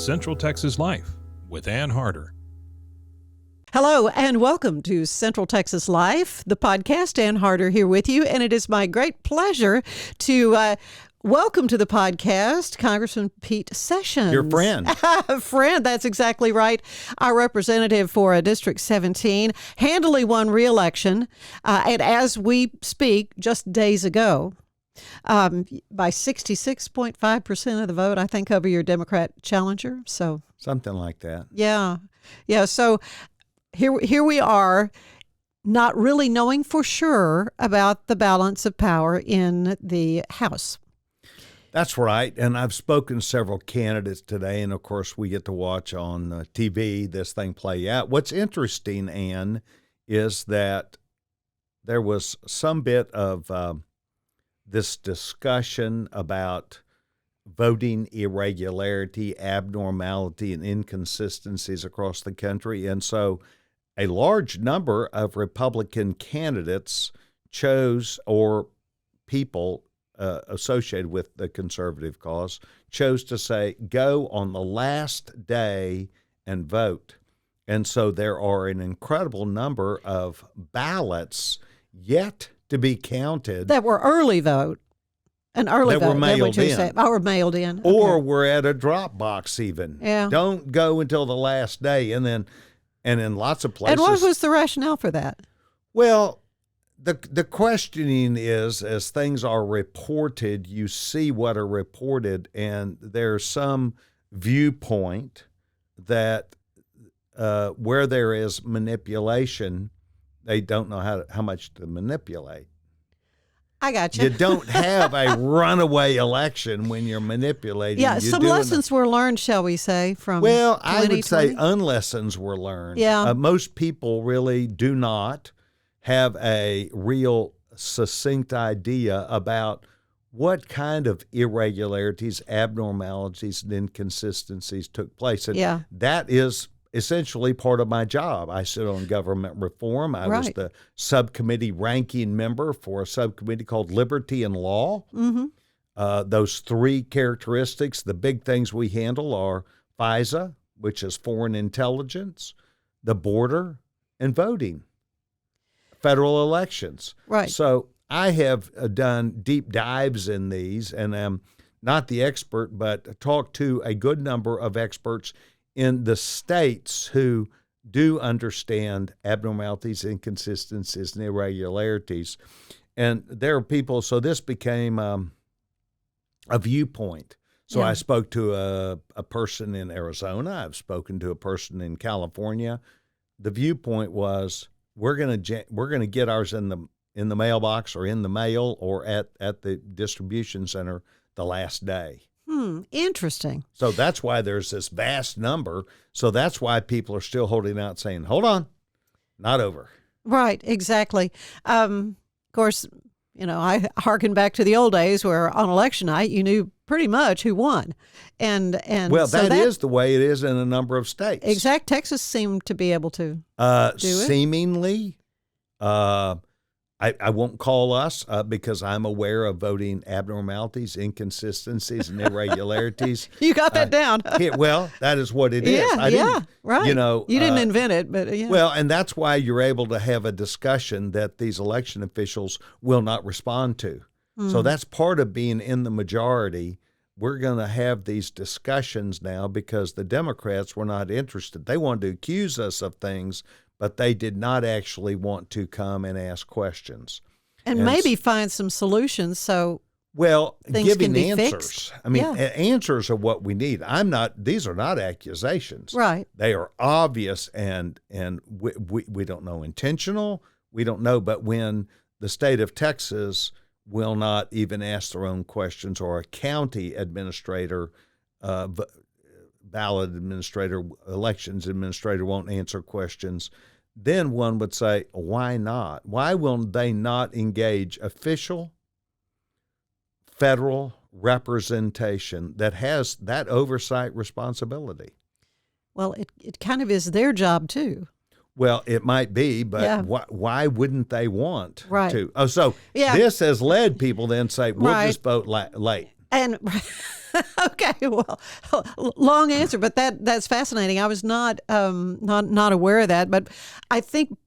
Central Texas Life with Ann Harder. Hello and welcome to Central Texas Life, the podcast. Ann Harder here with you, and it is my great pleasure to welcome to the podcast Congressman Pete Sessions. Your friend. Friend, that's exactly right. Our representative for District 17 handily won re-election, and as we speak, just days ago, by 66.5% of the vote, I think, over your Democrat challenger. So something like that. Yeah. So here we are, not really knowing for sure about the balance of power in the House. That's right. And I've spoken to several candidates today, and of course we get to watch on TV this thing play out. What's interesting, Ann, is that there was some bit of this discussion about voting irregularity, abnormality, and inconsistencies across the country. And so a large number of Republican candidates chose, or people associated with the conservative cause, chose to say, go on the last day and vote. And so there are an incredible number of ballots yet to be counted. That were early vote. An early that vote. Were mailed in. Or mailed in. Or Okay. were at a drop box even. Yeah. Don't go until the last day. And in lots of places. And what was the rationale for that? Well, the questioning is, as things are reported, you see what are reported, and there's some viewpoint that where there is manipulation, they don't know how much to manipulate. I got you. You don't have a runaway election when you're manipulating. Yeah, some lessons were learned, shall we say, from 2020? I would say unlessons were learned. Yeah. Most people really do not have a real succinct idea about what kind of irregularities, abnormalities, and inconsistencies took place. And that is essentially part of my job. I sit on government reform. I was the subcommittee ranking member for a subcommittee called Liberty and Law. Mm-hmm. Those three characteristics, the big things we handle are FISA, which is foreign intelligence, the border, and voting. Federal elections. Right. So I have done deep dives in these, and am not the expert, but talked to a good number of experts in the states who do understand abnormalities, inconsistencies, and irregularities. And there are people, so this became a viewpoint. So I spoke to a person in Arizona. I've spoken to a person in California. The viewpoint was, we're going to get ours in the mailbox or in the mail or at the distribution center the last day. Interesting. So that's why there's this vast number. So that's why people are still holding out saying, hold on, not over. Right, exactly. Of course, I hearken back to the old days where on election night you knew pretty much who won. And well, so that is the way it is in a number of states. Exact. Texas seemed to be able to do it. Seemingly. I won't call us because I'm aware of voting abnormalities, inconsistencies, and irregularities. You got that down. Well, that is what it is. Right. You didn't invent it, but yeah. Well, and that's why you're able to have a discussion that these election officials will not respond to. So that's part of being in the majority. We're going to have these discussions now because the Democrats were not interested. They wanted to accuse us of things, but they did not actually want to come and ask questions. And maybe find some solutions so things giving can be answers. Fixed. I mean, answers are what we need. These are not accusations. Right. They are obvious and we don't know intentional. We don't know, but when the state of Texas will not even ask their own questions, or a county administrator, ballot administrator, elections administrator won't answer questions, then one would say, why not? Why will they not engage official federal representation that has that oversight responsibility? Well, it kind of is their job too. Well, it might be, but why wouldn't they want to? Oh, so this has led people then say, we'll just vote late. And Okay, well, long answer, but that's fascinating. I was not aware of that, but I think.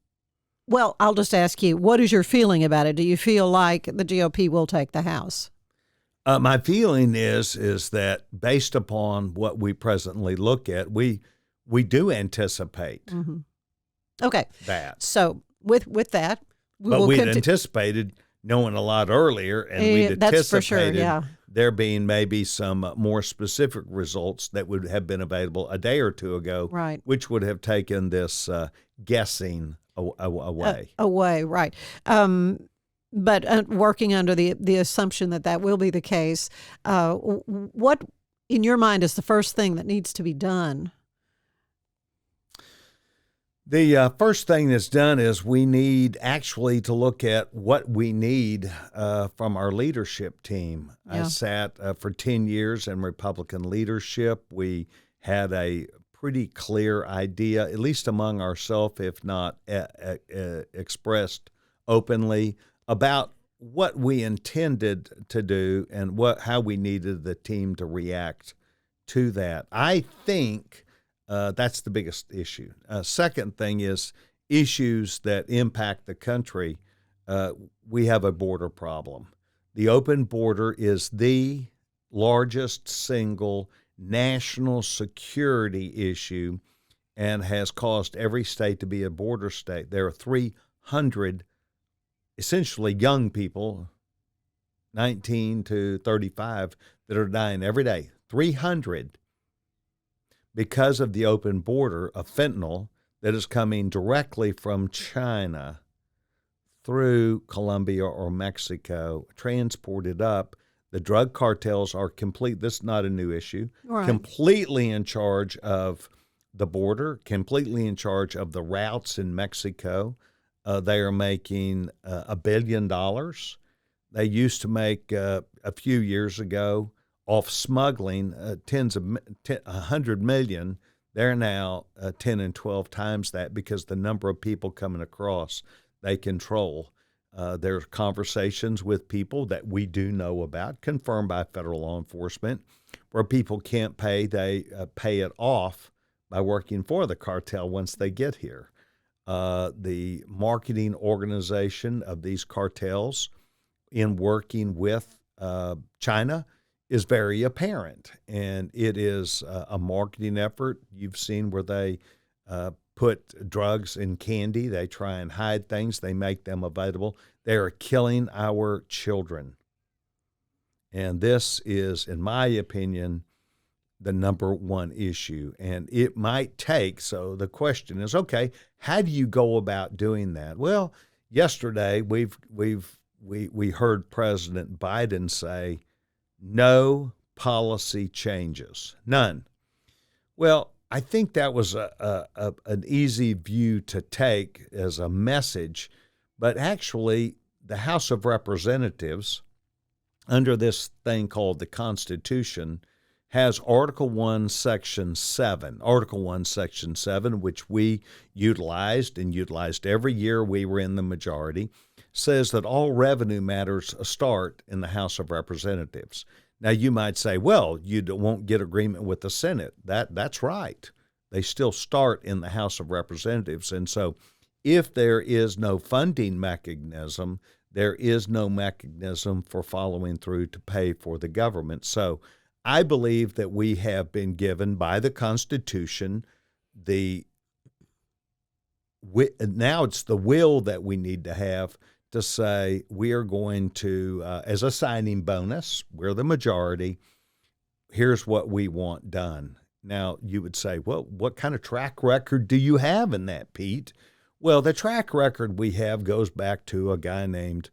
Well, I'll just ask you, what is your feeling about it? Do you feel like the GOP will take the House? My feeling is that based upon what we presently look at, we do anticipate Okay, that. so with that, we But will we'd continue. anticipated knowing a lot earlier, and we'd That's for sure, anticipated yeah. there being maybe some more specific results that would have been available a day or two ago, Right. which would have taken this guessing away. Away, right. But working under the assumption that will be the case, what in your mind is the first thing that needs to be done? The first thing that's done is we need actually to look at what we need from our leadership team. Yeah. I sat for 10 years in Republican leadership. We had a pretty clear idea, at least among ourselves, if not expressed openly, about what we intended to do and how we needed the team to react to that. I think that's the biggest issue. Second thing is issues that impact the country. We have a border problem. The open border is the largest single national security issue and has caused every state to be a border state. There are 300 essentially young people, 19 to 35, that are dying every day. 300 because of the open border of fentanyl that is coming directly from China through Colombia or Mexico, transported up. The drug cartels are this is not a new issue, Right. completely in charge of the border, completely in charge of the routes in Mexico. They are making $1 billion. They used to make a few years ago off smuggling $100 million. They're now 10 and 12 times that because the number of people coming across they control. There's conversations with people that we do know about, confirmed by federal law enforcement, where people can't pay. They pay it off by working for the cartel once they get here. The marketing organization of these cartels in working with China is very apparent, and it is a marketing effort. You've seen where they put drugs in candy. They try and hide things. They make them available. They are killing our children. And this is, in my opinion, the number one issue. And it might take, so the question is, okay, how do you go about doing that? Well, yesterday we heard President Biden say, no policy changes, none. Well, I think that was an easy view to take as a message, but actually the House of Representatives, under this thing called the Constitution, has Article 1, Section 7. Article 1, Section 7, which we utilized every year we were in the majority, says that all revenue matters start in the House of Representatives. Now, you might say, well, you won't get agreement with the Senate. That's right. They still start in the House of Representatives. And so if there is no funding mechanism, there is no mechanism for following through to pay for the government. So I believe that we have been given by the Constitution now it's the will that we need to have to say we are going to, as a signing bonus, we're the majority, here's what we want done. Now, you would say, well, what kind of track record do you have in that, Pete? Well, the track record we have goes back to a guy named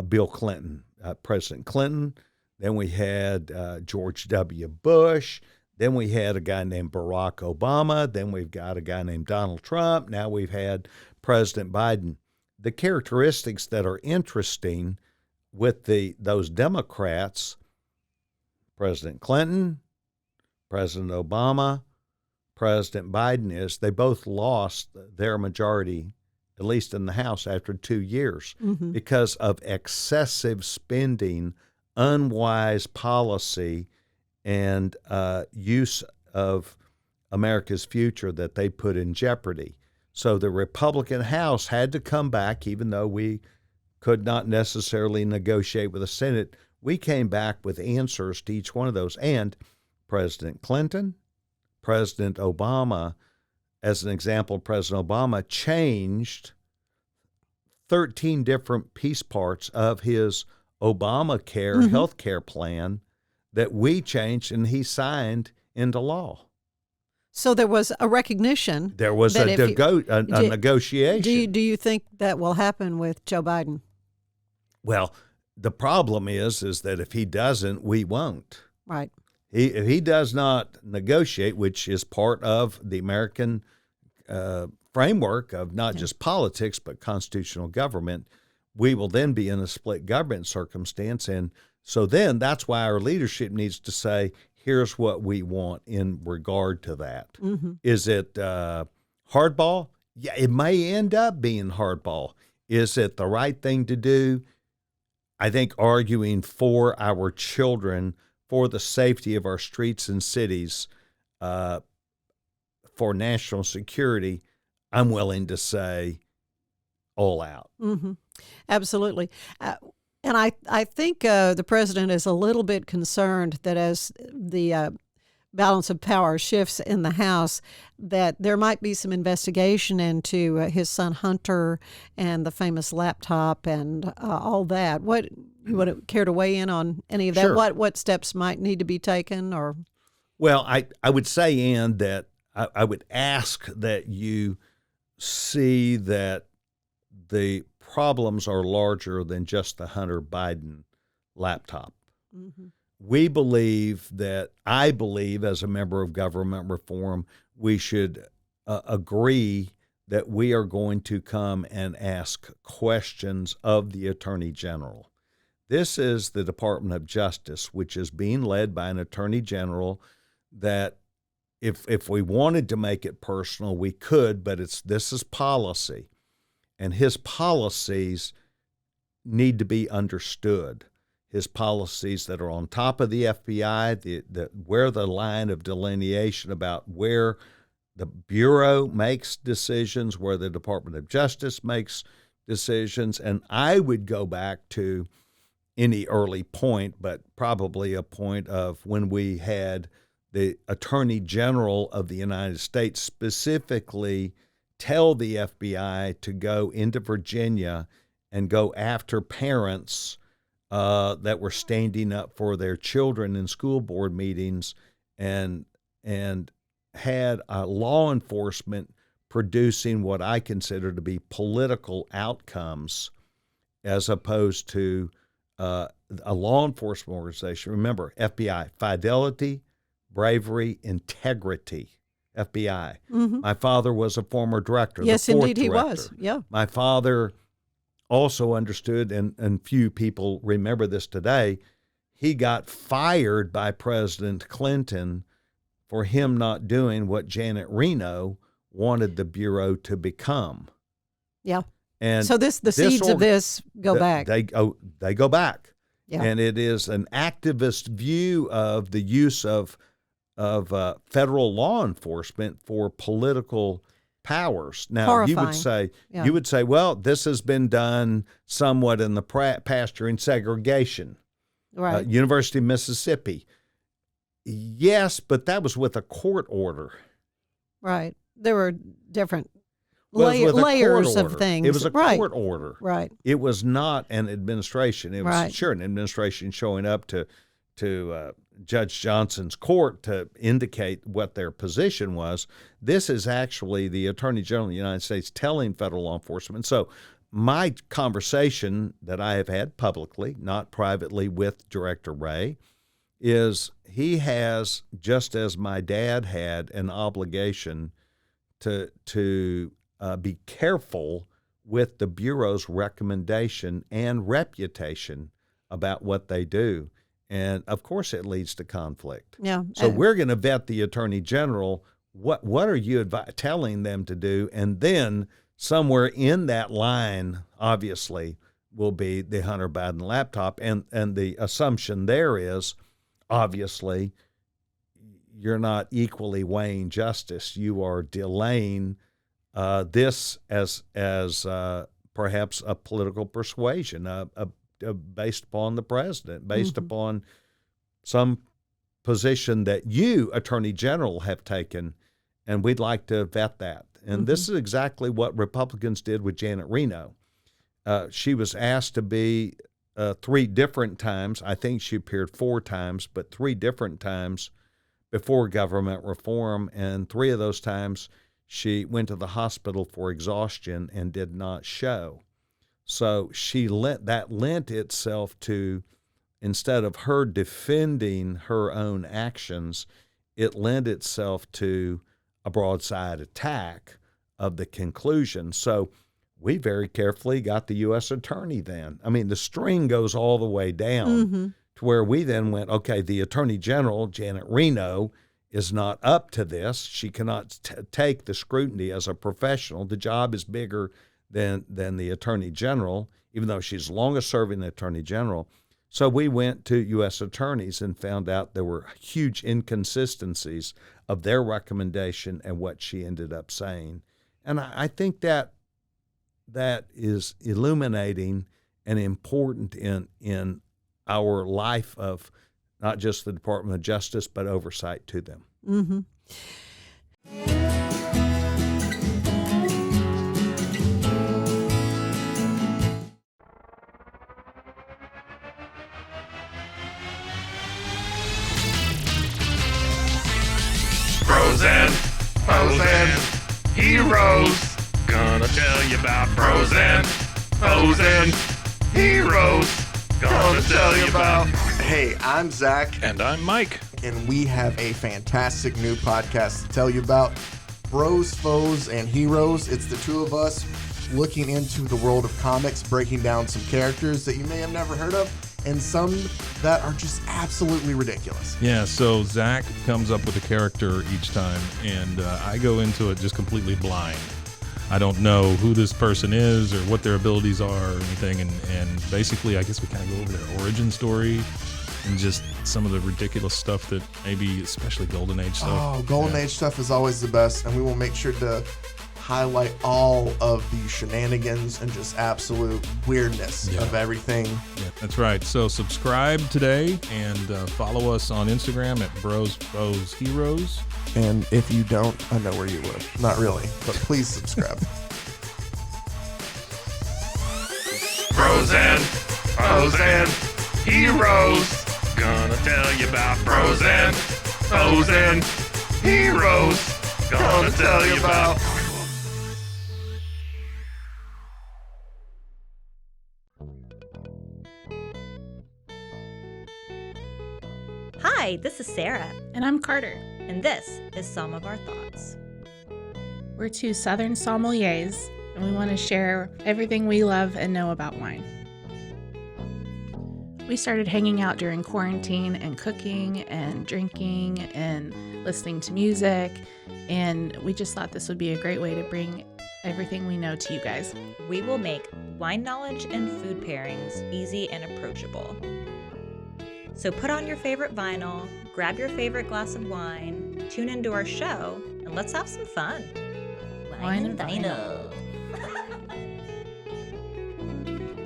Bill Clinton, President Clinton. Then we had George W. Bush. Then we had a guy named Barack Obama. Then we've got a guy named Donald Trump. Now we've had President Biden. The characteristics that are interesting with those Democrats, President Clinton, President Obama, President Biden, is they both lost their majority, at least in the House, after 2 years because of excessive spending, unwise policy, and use of America's future that they put in jeopardy. So the Republican House had to come back, even though we could not necessarily negotiate with the Senate. We came back with answers to each one of those. And President Clinton, President Obama, as an example, President Obama changed 13 different piece parts of his Obamacare health care plan that we changed and he signed into law. So there was a recognition. There was a negotiation. Do you think that will happen with Joe Biden? Well, the problem is that if he doesn't, we won't. Right. If he does not negotiate, which is part of the American framework of not just politics but constitutional government, we will then be in a split government circumstance. And so then that's why our leadership needs to say, here's what we want in regard to that. Mm-hmm. Is it hardball? Yeah, it may end up being hardball. Is it the right thing to do? I think arguing for our children, for the safety of our streets and cities, for national security, I'm willing to say all out. Mm-hmm. Absolutely. And I think the president is a little bit concerned that as the balance of power shifts in the House, that there might be some investigation into his son Hunter and the famous laptop and all that. What you would care to weigh in on any of that? Sure. What steps might need to be taken? Or well, I would say, Ann, that I would ask that you see that the problems are larger than just the Hunter Biden laptop. Mm-hmm. I believe, as a member of government reform, we should agree that we are going to come and ask questions of the Attorney General. This is the Department of Justice, which is being led by an Attorney General that if we wanted to make it personal, we could, but this is policy. And his policies need to be understood. His policies that are on top of the FBI, where the line of delineation about where the Bureau makes decisions, where the Department of Justice makes decisions. And I would go back to any early point, but probably a point of when we had the Attorney General of the United States specifically tell the FBI to go into Virginia and go after parents that were standing up for their children in school board meetings and had law enforcement producing what I consider to be political outcomes as opposed to a law enforcement organization. Remember, FBI, fidelity, bravery, integrity. FBI. Mm-hmm. My father was a former director. Yes, indeed he was. Yeah. My father also understood, and few people remember this today, he got fired by President Clinton for him not doing what Janet Reno wanted the Bureau to become. Yeah. And so the seeds of this go back. They go back. Yeah. And it is an activist view of the use of federal law enforcement for political powers. Now, Horrifying. You would say, well, this has been done somewhat in the past during segregation. Right. University of Mississippi. Yes, but that was with a court order. Right. There were different layers of things. It was a court order. Right. It was not an administration. It was right. an administration showing up to Judge Johnson's court to indicate what their position was. This is actually the Attorney General of the United States telling federal law enforcement. So my conversation that I have had publicly, not privately, with Director Wray, is he has, just as my dad had, an obligation to be careful with the Bureau's recommendation and reputation about what they do. And, of course, it leads to conflict. Yeah. So we're going to vet the Attorney General. What are you telling them to do? And then somewhere in that line, obviously, will be the Hunter Biden laptop. And the assumption there is, obviously, you're not equally weighing justice. You are delaying this as perhaps a political persuasion, based upon the president, based upon some position that you, Attorney General, have taken, and we'd like to vet that. And this is exactly what Republicans did with Janet Reno. She was asked to be 3 different times. I think she appeared 4 times, but 3 different times before government reform, and 3 of those times she went to the hospital for exhaustion and did not show. So that lent itself to, instead of her defending her own actions, it lent itself to a broadside attack of the conclusion. So we very carefully got the U.S. attorney then. I mean, the string goes all the way down to where we then went, okay, the Attorney General, Janet Reno, is not up to this. She cannot take the scrutiny as a professional. The job is bigger than the Attorney General, even though she's longest-serving Attorney General. So we went to U.S. attorneys and found out there were huge inconsistencies of their recommendation and what she ended up saying. And I think that is illuminating and important in our life of not just the Department of Justice, but oversight to them. Mm-hmm. Pros and heroes. Gonna tell you about pros and heroes. Gonna tell you about. Hey, I'm Zach. And I'm Mike. And we have a fantastic new podcast to tell you about. Bros, Foes, and Heroes. It's the 2 of us looking into the world of comics, breaking down some characters that you may have never heard of, and some that are just absolutely ridiculous. Yeah, so Zach comes up with a character each time, and I go into it just completely blind. I don't know who this person is or what their abilities are or anything, and basically I guess we kind of go over their origin story and just some of the ridiculous stuff that maybe, especially Golden Age stuff. Oh, Golden Age stuff is always the best, and we will make sure to highlight all of the shenanigans and just absolute weirdness of everything. Yeah, that's right. So subscribe today and follow us on Instagram at Bros, Foes, Heroes. And if you don't, I know where you live. Not really, but please subscribe. Pros and heroes. Gonna tell you about pros and heroes. Gonna tell you about. Hi, this is Sarah, And I'm Carter. and this is Some of Our Thoughts. We're 2 Southern sommeliers, and we want to share everything we love and know about wine. We started hanging out during quarantine and cooking and drinking and listening to music, and we just thought this would be a great way to bring everything we know to you guys. We will make wine knowledge and food pairings easy and approachable. So put on your favorite vinyl, grab your favorite glass of wine, tune into our show, and let's have some fun. Wine and vinyl.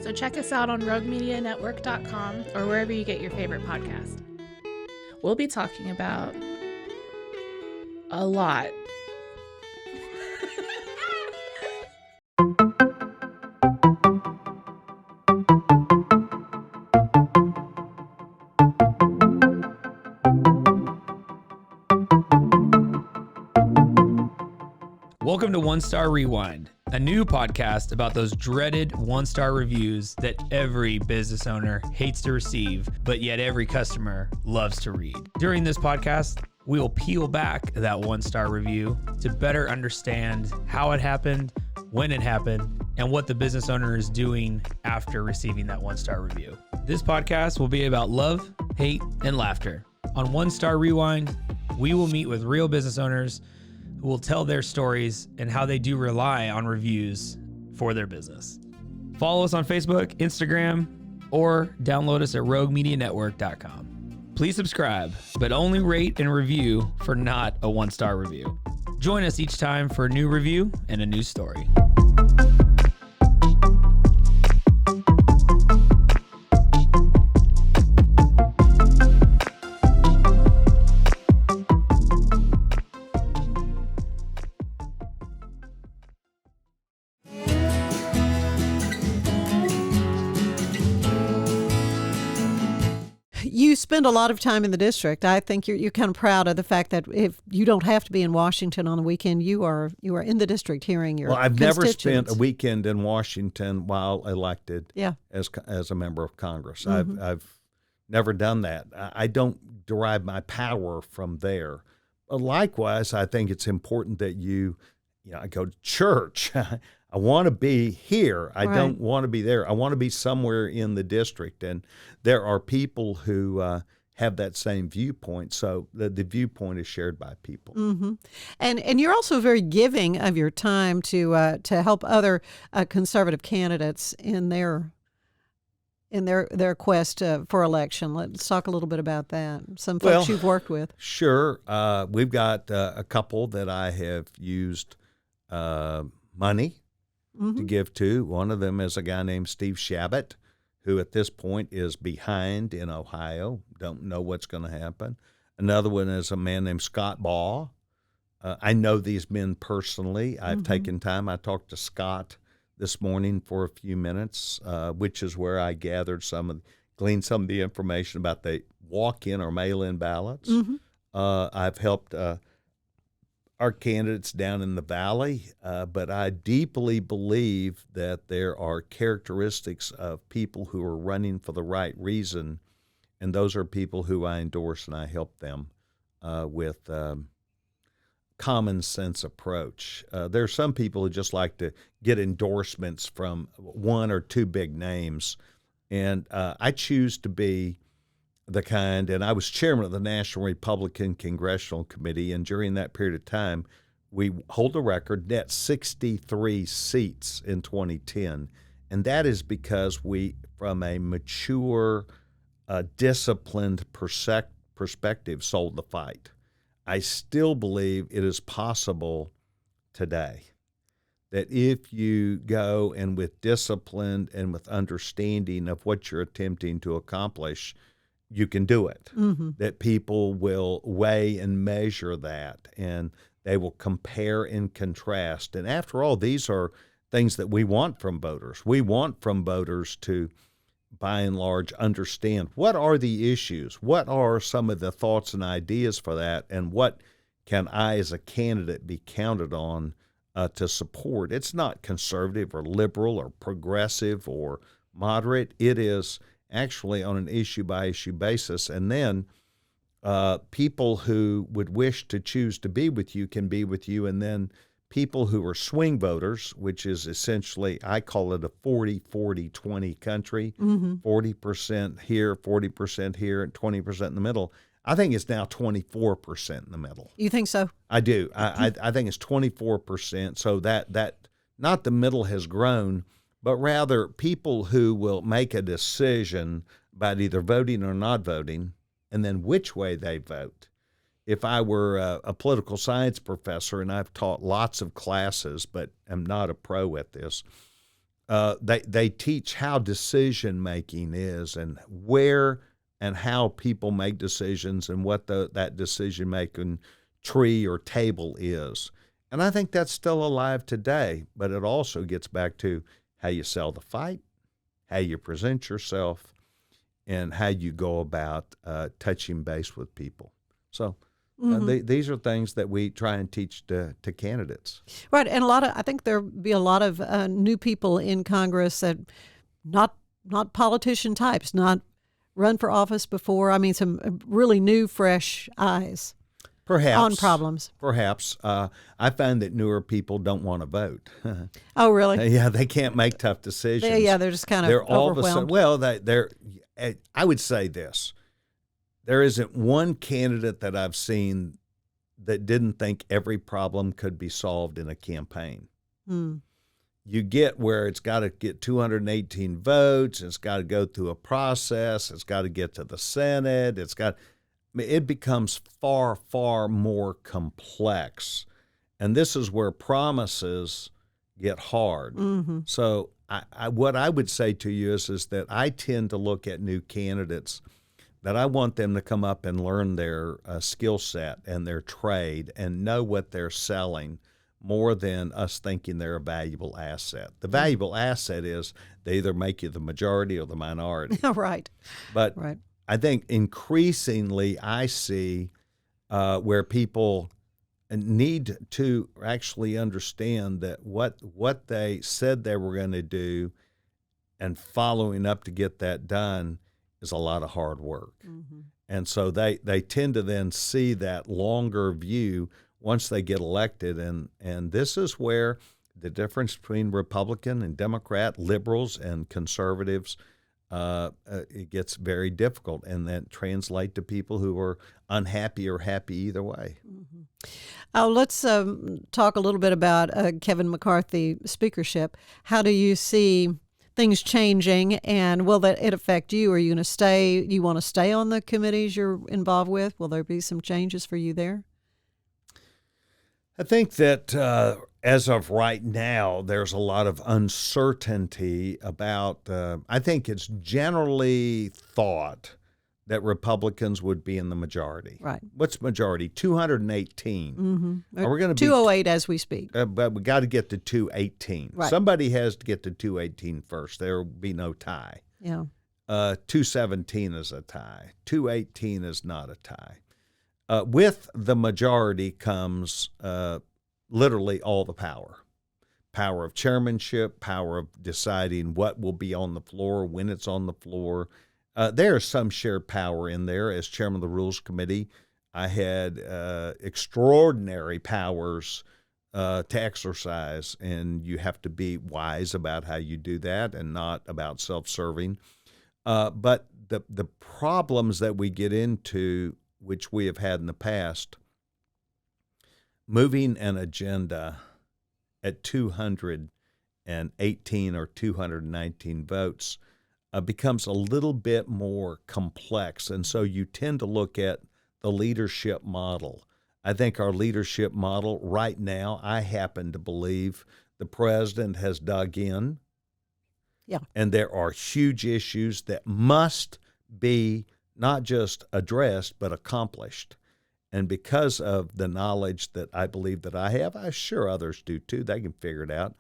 So check us out on roguemedianetwork.com or wherever you get your favorite podcast. We'll be talking about a lot. Welcome to One Star Rewind, a new podcast about those dreaded 1-star reviews that every business owner hates to receive, but yet every customer loves to read. During this podcast, we will peel back that 1-star review to better understand how it happened, when it happened, and what the business owner is doing after receiving that 1-star review. This podcast will be about love, hate, and laughter. On One Star Rewind, we will meet with real business owners who will tell their stories and how they do rely on reviews for their business. Follow us on Facebook, Instagram, or download us at roguemedianetwork.com. Please subscribe, but only rate and review for not a 1-star review. Join us each time for a new review and a new story. You spend a lot of time in the district. I think you're kind of proud of the fact that if you don't have to be in Washington on the weekend, you are in the district hearing your Well, I've never spent constituents. a weekend in Washington while elected Yeah. as a member of Congress. Mm-hmm. I've never done that. I don't derive my power from there. But likewise, I think it's important that I go to church. I want to be here. I Right. don't want to be there. I want to be somewhere in the district. And there are people who have that same viewpoint. So the viewpoint is shared by people. Mm-hmm. And you're also very giving of your time to help other conservative candidates in their quest for election. Let's talk a little bit about that. Some folks you've worked with. Sure. We've got a couple that I have used money to give to. One of them is a guy named Steve Shabbat, who at this point is behind in Ohio. Don't know what's going to happen. Another one is a man named Scott Baugh. I know these men personally. I've taken time. I talked to Scott this morning for a few minutes, which is where I gleaned some of the information about the walk-in or mail-in ballots. I've helped our candidates down in the valley, but I deeply believe that there are characteristics of people who are running for the right reason, and those are people who I endorse and I help them with common sense approach. There are some people who just like to get endorsements from one or two big names, and I choose to be the kind, and I was chairman of the National Republican Congressional Committee, and during that period of time, we hold a record, net 63 seats in 2010, and that is because we, from a mature, disciplined perspective, sold the fight. I still believe it is possible today that if you go and with discipline and with understanding of what you're attempting to accomplish, you can do it, that people will weigh and measure that, and they will compare and contrast. And after all, these are things that we want from voters. We want from voters to, by and large, understand what are the issues, what are some of the thoughts and ideas for that, and what can I as a candidate be counted on to support. It's not conservative or liberal or progressive or moderate. It is actually on an issue-by-issue basis. And then people who would wish to choose to be with you can be with you, and then people who are swing voters, which is essentially, I call it a 40-40-20 country, 40% here, 40% here, and 20% in the middle. I think it's now 24% in the middle. You think so? I do. I think it's 24%, so that not the middle has grown, but rather people who will make a decision about either voting or not voting, and then which way they vote. If I were a political science professor, and I've taught lots of classes, but am not a pro at this, they teach how decision-making is and where and how people make decisions and what that decision-making tree or table is. And I think that's still alive today, but it also gets back to how you sell the fight, how you present yourself, and how you go about touching base with people. So these are things that we try and teach to candidates. Right, and I think there'll be a lot of new people in Congress that not politician types, not run for office before. I mean, some really new, fresh eyes. Perhaps on problems. Perhaps. I find that newer people don't want to vote. Oh, really? Yeah, they can't make tough decisions. They're just kind of they're all overwhelmed. Well, I would say this. There isn't one candidate that I've seen that didn't think every problem could be solved in a campaign. you get where it's got to get 218 votes. It's got to go through a process. It's got to get to the Senate. It becomes far, far more complex. And this is where promises get hard. So what I would say to you is that I tend to look at new candidates that I want them to come up and learn their skill set and their trade and know what they're selling more than us thinking they're a valuable asset. The valuable asset is they either make you the majority or the minority. Right. But Right. I think increasingly I see where people need to actually understand that what they said they were going to do and following up to get that done is a lot of hard work. And so they tend to then see that longer view once they get elected. And this is where the difference between Republican and Democrat, liberals and conservatives, it gets very difficult, and that translate to people who are unhappy or happy either way. Let's talk a little bit about Kevin McCarthy speakership. How do you see things changing, and will it affect you? Are you going to stay? You want to stay on the committees you're involved with? Will there be some changes for you there? I think that as of right now, there's a lot of uncertainty about, I think it's generally thought that Republicans would be in the majority. Right. What's majority? 218. Are we going to be 208 as we speak. but we got to get to 218. Right. Somebody has to get to 218 first. There will be no tie. Yeah. 217 is a tie. 218 is not a tie. With the majority comes literally all the power of chairmanship, power of deciding what will be on the floor, when it's on the floor. There is some shared power in there. As chairman of the Rules Committee, I had extraordinary powers to exercise, and you have to be wise about how you do that and not about self-serving. But the problems that we get into, which we have had in the past, moving an agenda at 218 or 219 votes becomes a little bit more complex. And so you tend to look at the leadership model. I think our leadership model right now, I happen to believe the president has dug in. Yeah. And there are huge issues that must be not just addressed, but accomplished. And because of the knowledge that I believe that I have, I'm sure others do too, they can figure it out,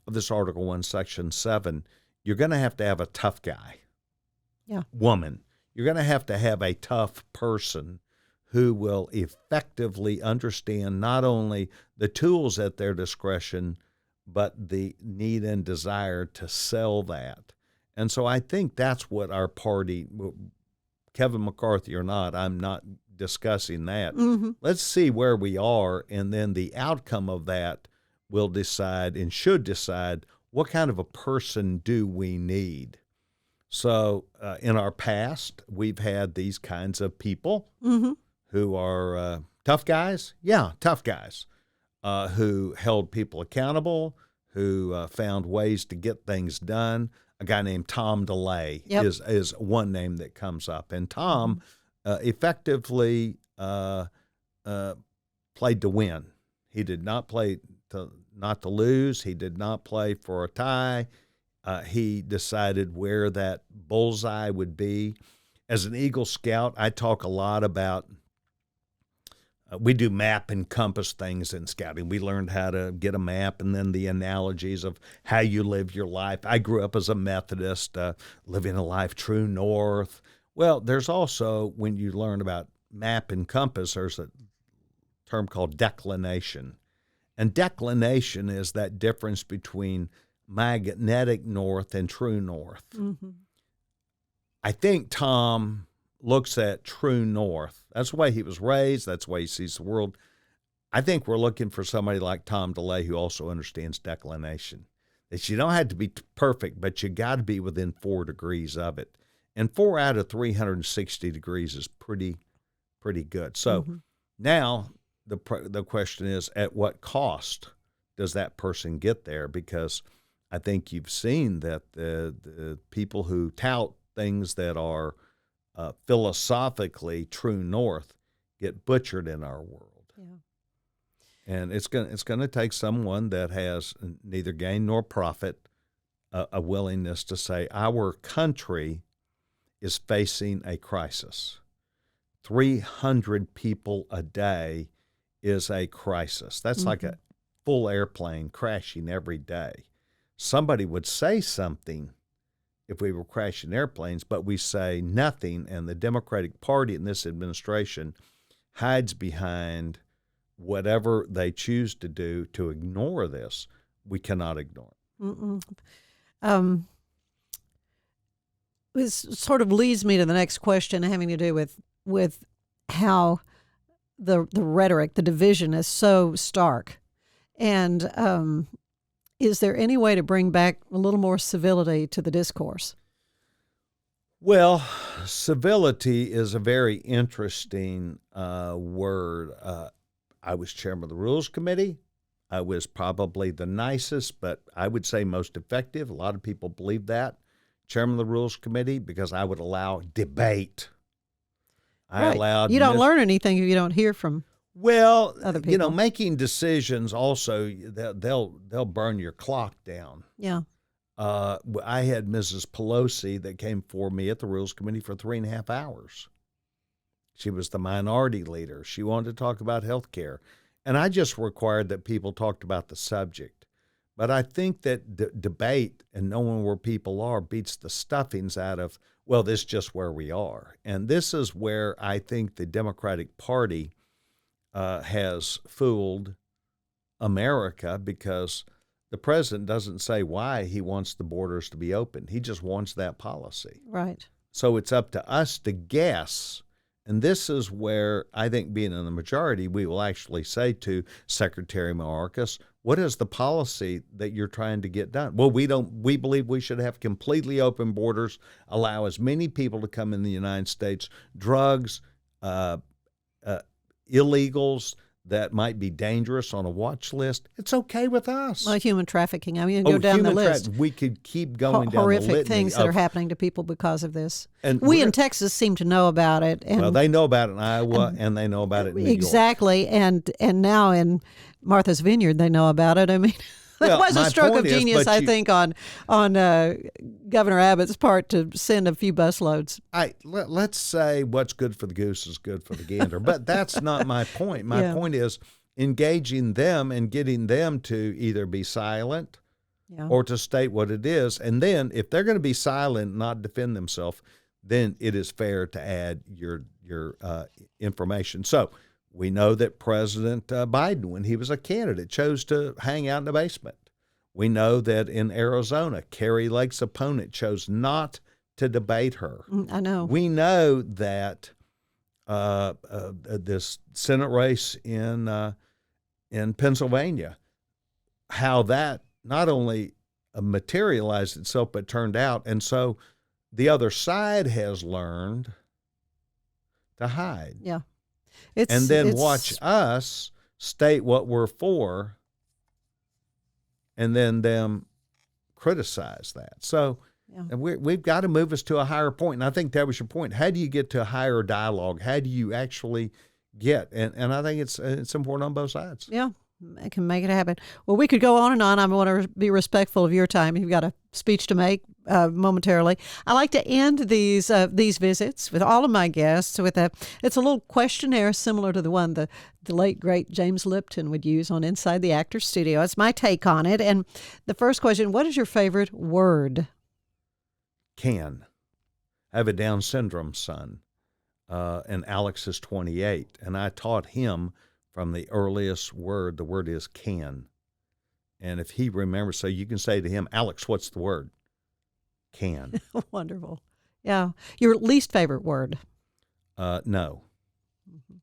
of this Article 1, Section 7, you're going to have a tough guy, woman. You're going to have a tough person who will effectively understand not only the tools at their discretion, but the need and desire to sell that. And so I think that's what our party, Kevin McCarthy or not, I'm not discussing that. Let's see where we are, and then the outcome of that will decide and should decide what kind of a person do we need. So in our past, we've had these kinds of people who are tough guys. Yeah, tough guys who held people accountable, who found ways to get things done. A guy named Tom DeLay is one name that comes up. And Tom effectively played to win. He did not play not to lose. He did not play for a tie. He decided where that bullseye would be. As an Eagle Scout, I talk a lot about, we do map and compass things in scouting. We learned how to get a map and then the analogies of how you live your life. I grew up as a Methodist, living a life true north. Well, there's also, when you learn about map and compass, there's a term called declination. And declination is that difference between magnetic north and true north. I think Tom looks at true north. That's the way he was raised. That's the way he sees the world. I think we're looking for somebody like Tom DeLay who also understands declination. That you don't have to be perfect, but you got to be within 4 degrees of it. And 4 out of 360 degrees is pretty good. So now the question is, at what cost does that person get there? Because I think you've seen that the people who tout things that are philosophically true north get butchered in our world. Yeah. And it's going to take someone that has neither gain nor profit, a willingness to say our country is facing a crisis. 300 people a day is a crisis. That's like a full airplane crashing every day. Somebody would say something if we were crashing airplanes, but we say nothing, and the Democratic Party in this administration hides behind whatever they choose to do to ignore this. We cannot ignore it. This sort of leads me to the next question having to do with how the rhetoric, the division is so stark. And is there any way to bring back a little more civility to the discourse? Well, civility is a very interesting word. I was chairman of the Rules Committee. I was probably the nicest, but I would say most effective. A lot of people believe that. Chairman of the Rules Committee, because I would allow debate. I allowed. You don't learn anything if you don't hear from other people. You know, making decisions also, they'll burn your clock down. Yeah. I had Mrs. Pelosi that came for me at the Rules Committee for 3.5 hours. She was the minority leader. She wanted to talk about health care. And I just required that people talked about the subject. But I think that debate and knowing where people are beats the stuffings out of, well, this is just where we are. And this is where I think the Democratic Party has fooled America, because the president doesn't say why he wants the borders to be open. He just wants that policy. Right. So it's up to us to guess. And this is where I think, being in the majority, we will actually say to Secretary Mayorkas, what is the policy that you're trying to get done? Well, we believe we should have completely open borders, allow as many people to come in the United States, drugs, illegals that might be dangerous on a watch list. It's okay with us. Well, human trafficking. I mean, go down the list. We could keep going down horrific the litany things that are happening to people because of this. And we in Texas seem to know about it. And, well, they know about it in Iowa, and they know about it in New York. Exactly. And now in Martha's Vineyard, they know about it. I mean, that was a stroke of genius, I think, on Governor Abbott's part to send a few busloads. Let's say what's good for the goose is good for the gander, but that's not my point. My point is engaging them and getting them to either be silent or to state what it is. And then if they're going to be silent and not defend themselves, then it is fair to add your information. So we know that President Biden, when he was a candidate, chose to hang out in the basement. We know that in Arizona, Kari Lake's opponent chose not to debate her. I know. We know that this Senate race in Pennsylvania, how that not only materialized itself but turned out. And so the other side has learned to hide. Yeah. And then watch us state what we're for and then them criticize that. So we've got to move us to a higher point. And I think that was your point. How do you get to a higher dialogue? How do you actually get? And I think it's important on both sides. Yeah, I can make it happen. Well, we could go on and on. I want to be respectful of your time. You've got a speech to make momentarily. I like to end these visits with all of my guests with it's a little questionnaire similar to the one the late, great James Lipton would use on Inside the Actors Studio. It's my take on it. And the first question, what is your favorite word? Can. I have a Down syndrome son, and Alex is 28, and I taught him from the earliest word, the word is can. And if he remembers, so you can say to him, Alex, what's the word? Can. Wonderful. Yeah. Your least favorite word? No. Mm-hmm.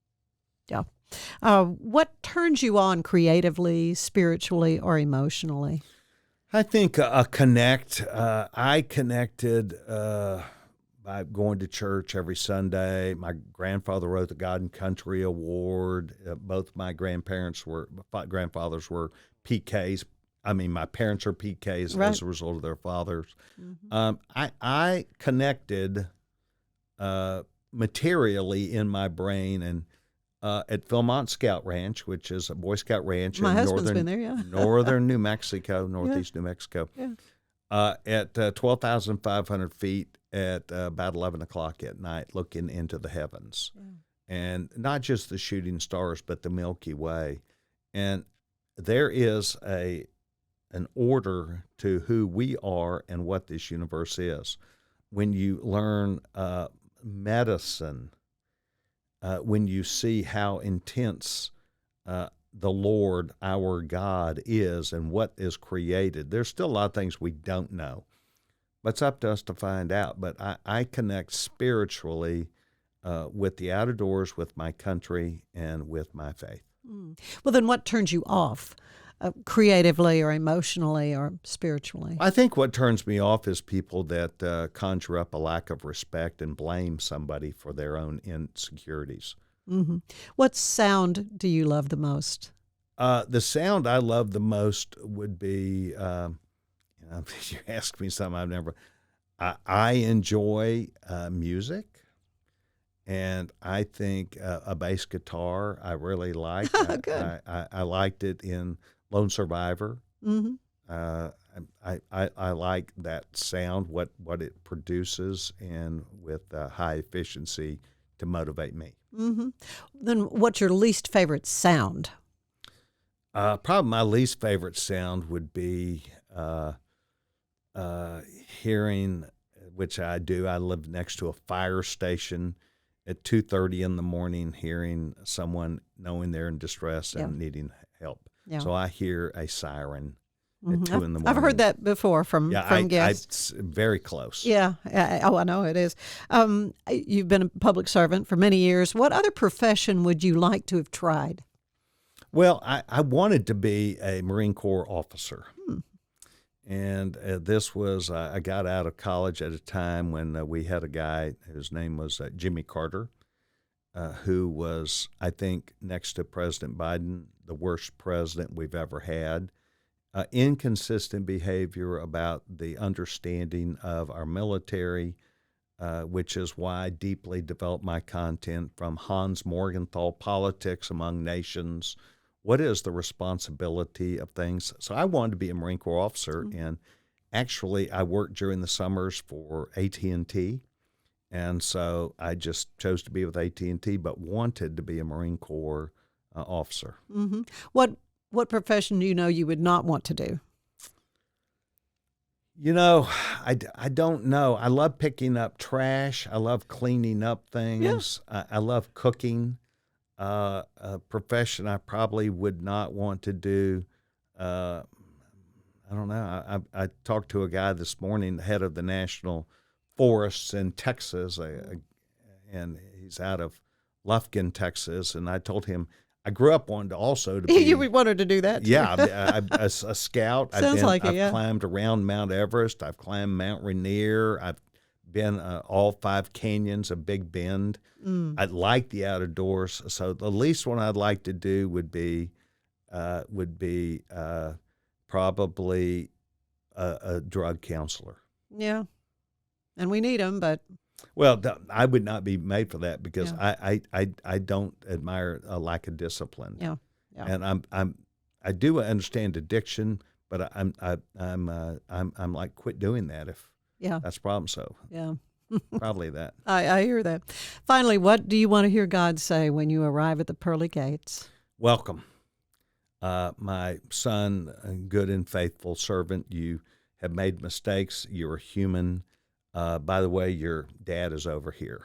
Yeah. What turns you on creatively, spiritually, or emotionally? I think a connect. I connected by going to church every Sunday. My grandfather wrote the God and Country Award. Both my grandfathers were PKs. my parents are PKs Right. as a result of their fathers. I connected materially in my brain and at Philmont Scout Ranch, which is a Boy Scout ranch My in husband's been there, yeah. northern New Mexico, northeast New Mexico, at 12,500 feet at about 11 o'clock at night, looking into the heavens. And not just the shooting stars, but the Milky Way. And there is an order to who we are and what this universe is. When you learn medicine, when you see how intense the Lord, our God, is and what is created, there's still a lot of things we don't know. But it's up to us to find out. But I connect spiritually with the outer doors, with my country, and with my faith. Well, then what turns you off creatively or emotionally or spiritually? I think what turns me off is people that conjure up a lack of respect and blame somebody for their own insecurities. What sound do you love the most? The sound I love the most would be, you ask me something I've never, I enjoy music. And I think a bass guitar I really like. Good. I liked it in Lone Survivor. I like that sound, what it produces, and with high efficiency to motivate me. Then what's your least favorite sound? Probably my least favorite sound would be hearing, which I do. I live next to a fire station. At 2:30 in the morning, hearing someone knowing they're in distress and needing help. Yeah. So I hear a siren at 2 in the morning. I've heard that before from guests. It's very close. Yeah. Oh, I know it is. You've been a public servant for many years. What other profession would you like to have tried? Well, I wanted to be a Marine Corps officer. And this was, I got out of college at a time when we had a guy whose name was Jimmy Carter, who was, I think, next to President Biden, the worst president we've ever had. Inconsistent behavior about the understanding of our military, which is why I deeply developed my content from Hans Morgenthau, Politics Among Nations. What is the responsibility of things? So I wanted to be a Marine Corps officer, and actually I worked during the summers for AT&T, and so I just chose to be with AT&T, but wanted to be a Marine Corps officer. What profession do you know you would not want to do? You know, I don't know. I love picking up trash. I love cleaning up things. I love cooking. A profession I probably would not want to do. I don't know. I talked to a guy this morning, the head of the National Forests in Texas, and he's out of Lufkin, Texas. And I told him I grew up wanting to also to be. You wanted to do that too. Yeah, a scout. Sounds like it, I've climbed around Mount Everest. I've climbed Mount Rainier. I've been all 5 canyons of Big Bend. I like the outdoors. So the least one I'd like to do would be probably a drug counselor. Yeah. And we need them, but. Well, I would not be made for that because I don't admire a lack of discipline. Yeah. And I do understand addiction, but I'm like, quit doing that if that's a problem. So probably that. I hear that. Finally, what do you want to hear God say when you arrive at the pearly gates? Welcome, my son, good and faithful servant. You have made mistakes. You're human. By the way, your dad is over here.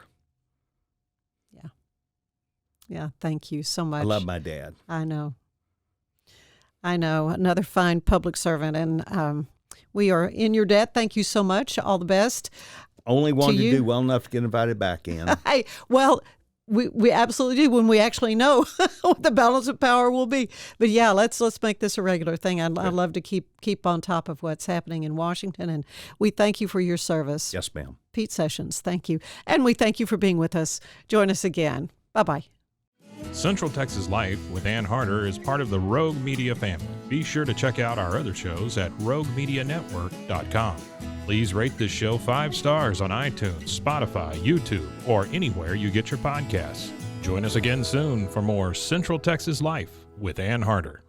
Yeah. Thank you so much. I love my dad. I know. Another fine public servant. And we are in your debt. Thank you so much. All the best. Only wanted to do well enough to get invited back in. Hey, well, we absolutely do when we actually know what the balance of power will be. But yeah, let's make this a regular thing. I'd love to keep on top of what's happening in Washington, and we thank you for your service. Yes, ma'am. Pete Sessions, thank you. And we thank you for being with us. Join us again. Bye-bye. Central Texas Life with Ann Harder is part of the Rogue Media family. Be sure to check out our other shows at roguemedianetwork.com. Please rate this show 5 stars on iTunes, Spotify, YouTube, or anywhere you get your podcasts. Join us again soon for more Central Texas Life with Ann Harder.